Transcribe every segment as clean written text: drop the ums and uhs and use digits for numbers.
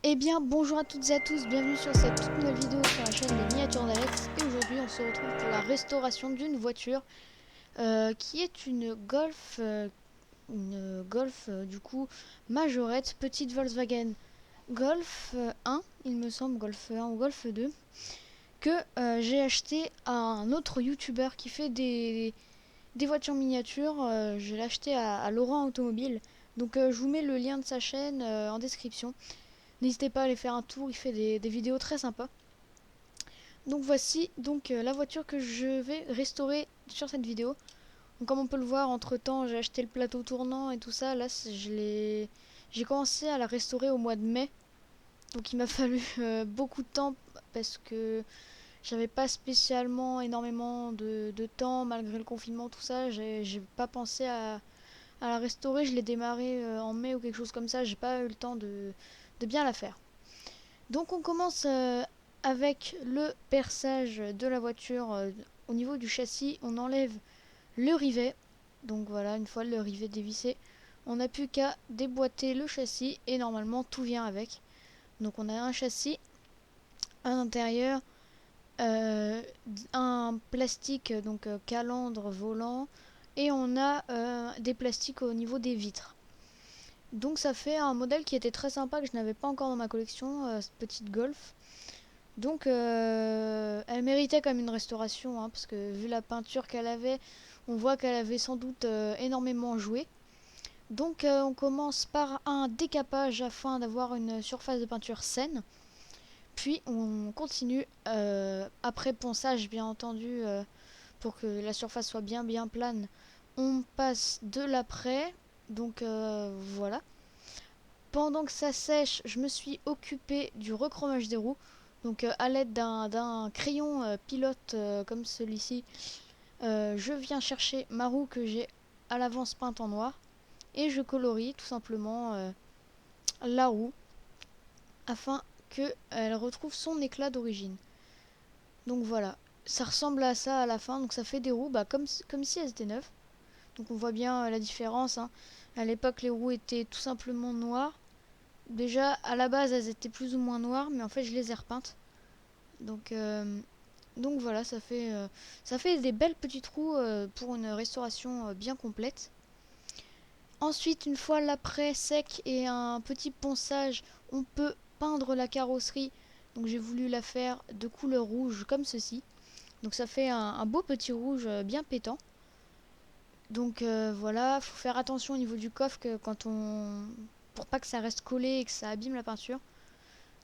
Eh bien, bonjour à toutes et à tous, bienvenue sur cette toute nouvelle vidéo sur la chaîne des miniatures d'Alex. Et aujourd'hui, on se retrouve pour la restauration d'une voiture qui est une Golf du coup majorette, petite Volkswagen Golf 1, il me semble, Golf 1 ou Golf 2, que j'ai acheté à un autre YouTuber qui fait des voitures miniatures. Je l'ai acheté à Laurent Automobile. Donc je vous mets le lien de sa chaîne en description. N'hésitez pas à aller faire un tour, il fait des vidéos très sympas. Donc voici donc la voiture que je vais restaurer sur cette vidéo. Donc comme on peut le voir, entre temps j'ai acheté le plateau tournant et tout ça. Là j'ai commencé à la restaurer au mois de mai. Donc il m'a fallu beaucoup de temps parce que j'avais pas spécialement énormément de temps malgré le confinement, tout ça. J'ai pas pensé à la restaurer. Je l'ai démarré en mai ou quelque chose comme ça. J'ai pas eu le temps de bien la faire. Donc on commence avec le perçage de la voiture. Au niveau du châssis, on enlève le rivet. Donc voilà, une fois le rivet dévissé, on n'a plus qu'à déboîter le châssis et normalement tout vient avec. Donc on a un châssis, un intérieur, euh, un plastique, donc calandre, volant, et on a des plastiques au niveau des vitres. Donc ça fait un modèle qui était très sympa, que je n'avais pas encore dans ma collection, cette petite Golf. Donc elle méritait quand même une restauration, hein, parce que vu la peinture qu'elle avait, on voit qu'elle avait sans doute énormément joué. Donc on commence par un décapage afin d'avoir une surface de peinture saine. Puis on continue après ponçage bien entendu, pour que la surface soit bien plane. On passe de l'après, donc voilà. Pendant que ça sèche, je me suis occupée du recromage des roues. Donc à l'aide d'un crayon pilote comme celui-ci, je viens chercher ma roue que j'ai à l'avance peinte en noir et je colorie tout simplement la roue afin qu'elle retrouve son éclat d'origine. Donc voilà, ça ressemble à ça à la fin. Donc ça fait des roues comme si elles étaient neuves. Donc on voit bien la différence, hein. À l'époque, les roues étaient tout simplement noires. Déjà, à la base, elles étaient plus ou moins noires, mais en fait, je les ai repeintes. Donc, donc voilà, ça fait des belles petites roues pour une restauration bien complète. Ensuite, une fois l'après sec et un petit ponçage, on peut peindre la carrosserie. Donc j'ai voulu la faire de couleur rouge comme ceci. Donc ça fait un beau petit rouge bien pétant. Donc voilà, faut faire attention au niveau du coffre pour pas que ça reste collé et que ça abîme la peinture.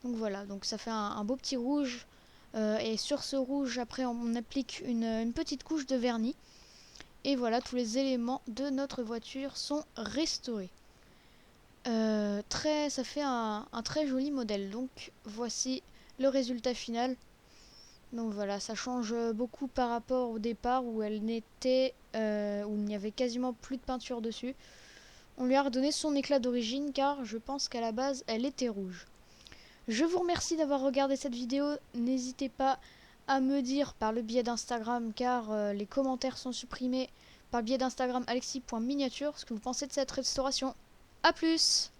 Donc voilà, donc ça fait un beau petit rouge. Et sur ce rouge, après, on applique une petite couche de vernis. Et voilà, tous les éléments de notre voiture sont restaurés. Ça fait un très joli modèle. Donc voici le résultat final. Donc voilà, ça change beaucoup par rapport au départ où où il n'y avait quasiment plus de peinture dessus. On lui a redonné son éclat d'origine car je pense qu'à la base elle était rouge. Je vous remercie d'avoir regardé cette vidéo. N'hésitez pas à me dire par le biais d'Instagram, car les commentaires sont supprimés, par le biais d'Instagram alexis.miniature, ce que vous pensez de cette restauration. A plus!